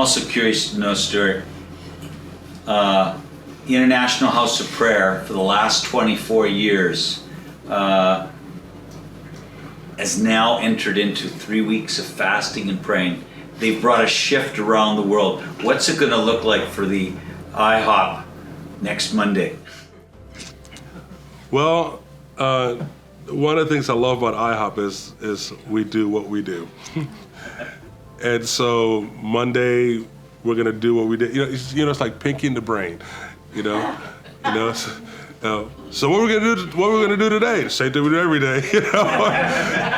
also curious to know, Stuart, International House of Prayer for the last 24 years has now entered into 3 weeks of fasting and praying. They've brought a shift around the world. What's it going to look like for the IHOP next Monday? Well, one of the things I love about IHOP is we do what we do. And so Monday, we're going to do what we did. It's like Pinky and the Brain, So what we're gonna do today? The same thing we do every day,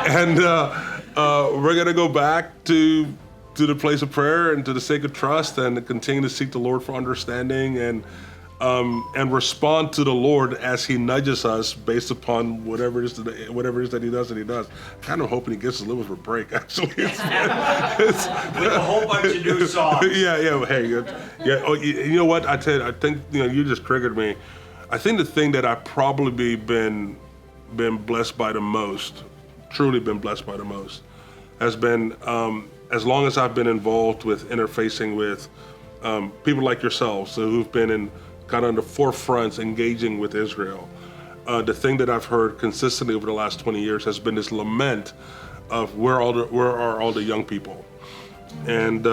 And we're gonna go back to the place of prayer and to the sacred trust, and continue to seek the Lord for understanding, and respond to the Lord as He nudges us based upon whatever it is that He does. Kind of hoping He gives us a little bit of a break. Actually, With a whole bunch of new songs. Yeah. Hey, yeah. Oh, you know what? I think you just triggered me. I think the thing that I've probably been blessed by the most, truly been blessed by the most, has been, as long as I've been involved with interfacing with people like yourselves, who've been in kind of on the forefronts engaging with Israel. The thing that I've heard consistently over the last 20 years has been this lament of where are all the young people? And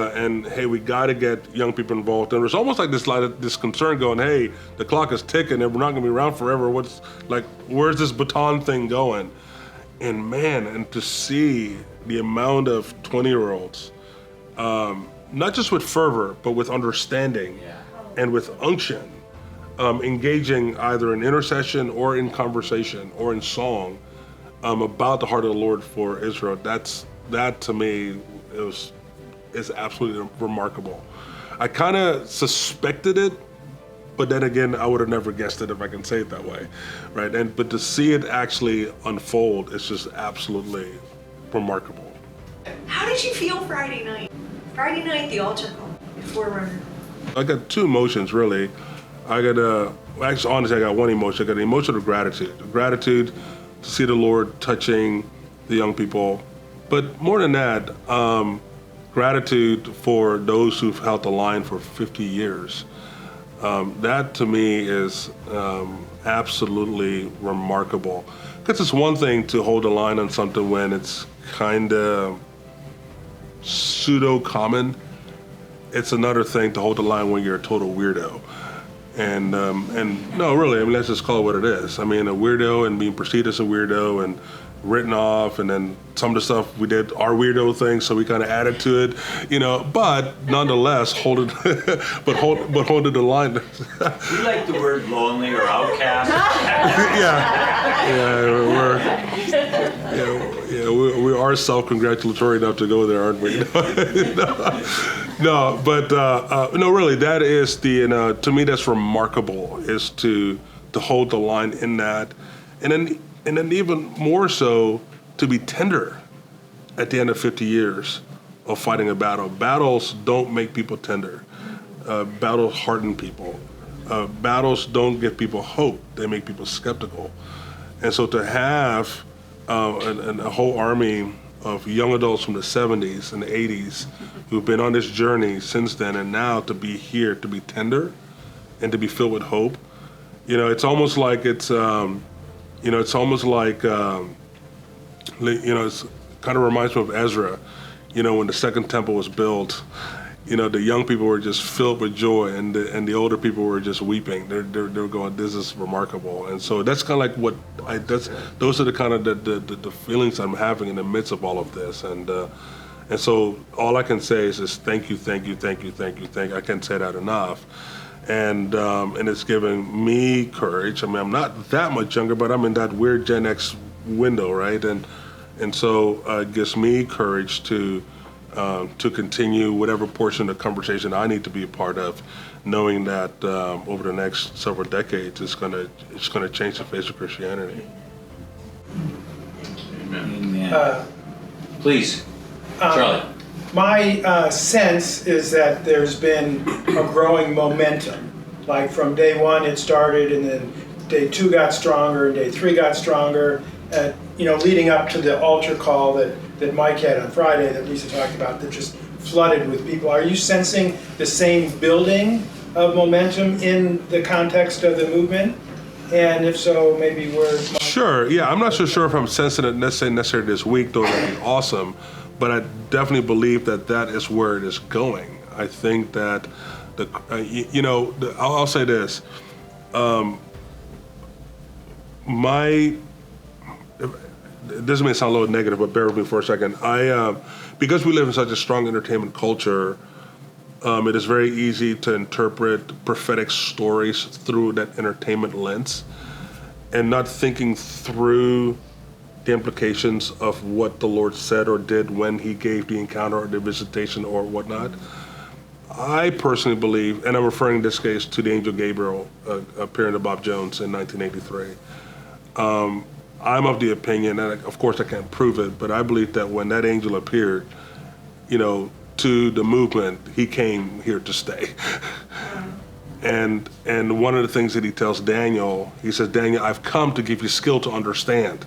hey, we got to get young people involved. And there's almost like this concern going, hey, the clock is ticking and we're not going to be around forever. Where's this baton thing going? And man, and to see the amount of 20-year-olds, not just with fervor, but with understanding and with unction, engaging either in intercession or in conversation or in song about the heart of the Lord for Israel. That to me is absolutely remarkable. I kind of suspected it, but then again, I would have never guessed it, if I can say it that way, right? But to see it actually unfold is just absolutely remarkable. How did you feel Friday night? Friday night, the altar call, before runner. I got two emotions, really. Honestly, I got one emotion. I got the emotion of gratitude. Gratitude to see the Lord touching the young people. But more than that, gratitude for those who've held the line for 50 years. That to me is absolutely remarkable. Because it's one thing to hold the line on something when it's kind of pseudo-common. It's another thing to hold the line when you're a total weirdo. And no, really, let's just call it what it is. A weirdo and being perceived as a weirdo and written off, and then some of the stuff we did our weirdo thing, so we kind of added to it, but nonetheless, holding the line. We like the word lonely or outcast. We are self-congratulatory enough to go there, aren't we? No, but really, that is to me, that's remarkable, is to hold the line in that, and then even more so to be tender at the end of 50 years of fighting a battle. Battles don't make people tender. Battles harden people. Battles don't give people hope. They make people skeptical. And so to have a whole army of young adults from the 70s and the 80s who've been on this journey since then, and now to be here, to be tender and to be filled with hope, it's almost like it's kind of reminds me of Ezra, when the second temple was built, the young people were just filled with joy, and the older people were just weeping. They're going, this is remarkable. And so that's kind of like those are the kind of the feelings I'm having in the midst of all of this. And so all I can say is just thank you. I can't say that enough. And it's giving me courage. I'm not that much younger, but I'm in that weird Gen X window, right? And so it gives me courage to continue whatever portion of the conversation I need to be a part of, knowing that over the next several decades, it's gonna change the face of Christianity. Amen. Please, Charlie. My sense is that there's been a growing momentum. Like from day one it started, and then day two got stronger, and day three got stronger. Leading up to the altar call that Mike had on Friday, that Lisa talked about, that just flooded with people. Are you sensing the same building of momentum in the context of the movement? And if so, maybe where... Sure, yeah, I'm not so sure if I'm sensing it necessarily this week, though that'd be awesome, but I definitely believe that is where it is going. I think that, I'll say this, this may sound a little negative, but bear with me for a second. Because we live in such a strong entertainment culture, it is very easy to interpret prophetic stories through that entertainment lens and not thinking through the implications of what the Lord said or did when he gave the encounter or the visitation or whatnot. I personally believe, and I'm referring in this case to the angel Gabriel appearing to Bob Jones in 1983. I'm of the opinion, and of course I can't prove it, but I believe that when that angel appeared, to the movement, he came here to stay. And one of the things that he tells Daniel, he says, Daniel, I've come to give you skill to understand.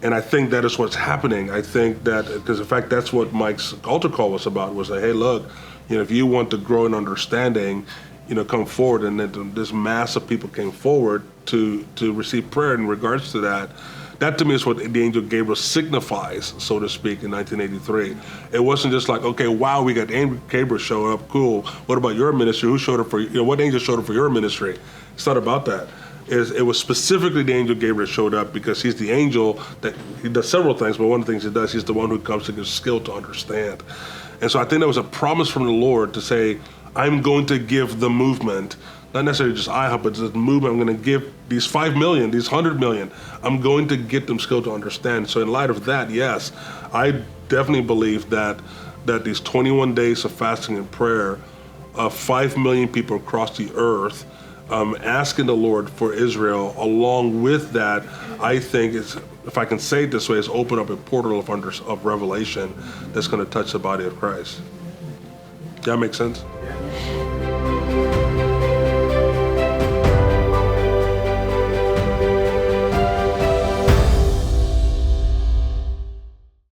And I think that is what's happening. I think that, because in fact, that's what Mike's altar call was about, was like, hey, look, if you want to grow in understanding, come forward. And then this mass of people came forward to receive prayer in regards to that. That to me is what the angel Gabriel signifies, so to speak, in 1983. It wasn't just like, okay, wow, we got angel Gabriel showing up, cool. What about your ministry? Who showed up for you? What angel showed up for your ministry? It's not about that. It was specifically the angel Gabriel showed up because he's the angel that he does several things, but one of the things he does, he's the one who comes to give skill to understand. And so I think that was a promise from the Lord to say, I'm going to give the movement, not necessarily just IHOP, but this movement, I'm going to give these 5 million, these 100 million, I'm going to get them skill to understand. So in light of that, yes, I definitely believe that these 21 days of fasting and prayer, 5 million people across the earth, asking the Lord for Israel, along with that, I think it's, if I can say it this way, it's opened up a portal of revelation that's going to touch the body of Christ. Does that make sense? Yeah.